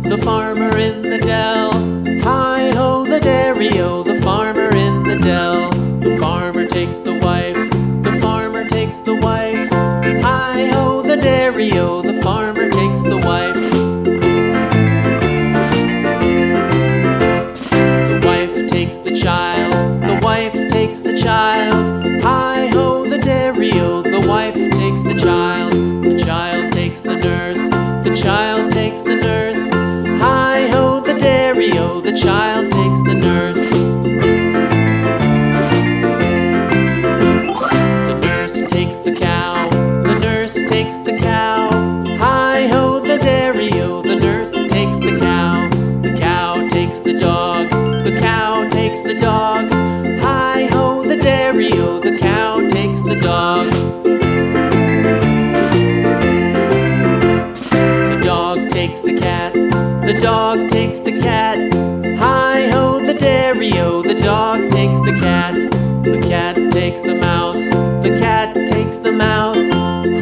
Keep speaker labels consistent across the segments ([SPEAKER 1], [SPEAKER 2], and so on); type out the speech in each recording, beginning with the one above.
[SPEAKER 1] The farmer in the dell. Hi-ho, the dairy-o, the farmer in the dell. The farmer takes the wife, the farmer takes the wife. Hi-ho, the dairy-o, the farmer takes the wife. The wife takes the child, the wife takes the child. Hi-ho, the dairy-o, the wife takes the child. The child takes the nurse, the child takes the nurse. Hi-ho, the dairy-o, the child takes the nurse. The nurse takes the cow, the nurse takes the cow. Hi-ho, the dairy-o, the nurse takes the cow. The cow takes the dog, the cow takes the dog. Hi-ho, the dairy-o, the cow takes the dog. The dog takes the cat, the dog takes the cat. Hi-ho, the dairy-o, the dog takes the cat. The cat takes the mouse, the cat takes the mouse.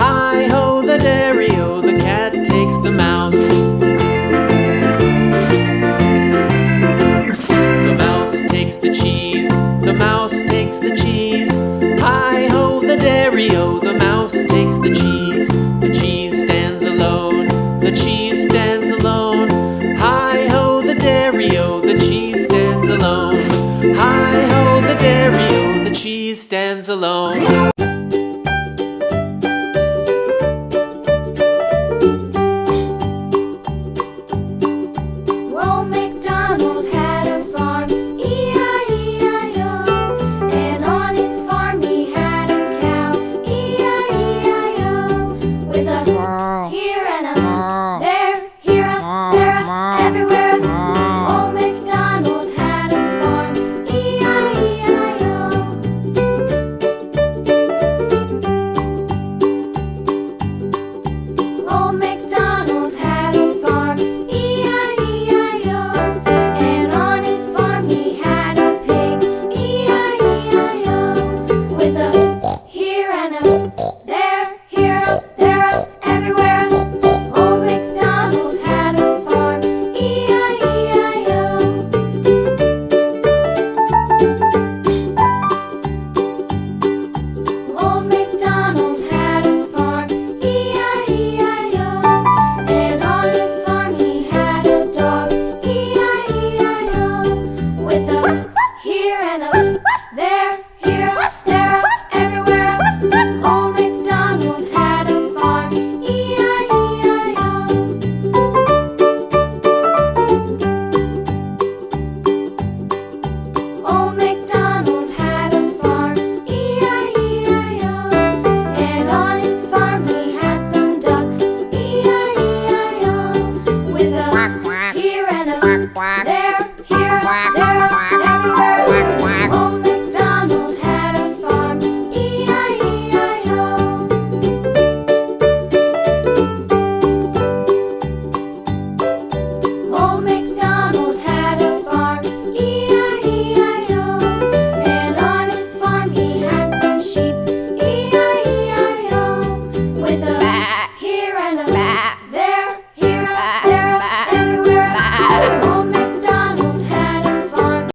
[SPEAKER 1] Hi-ho, the dairy-o, the cat takes the mouse. The mouse takes the cheese, the mouse takes the cheese. Hi-ho, the dairy-o, the mouse takes the cheese. The cheese stands alone, the cheese stands alone. Hi-ho, the dairy-o, the cheese stands alone. Hi-ho, the dairy-o, the cheese stands alone.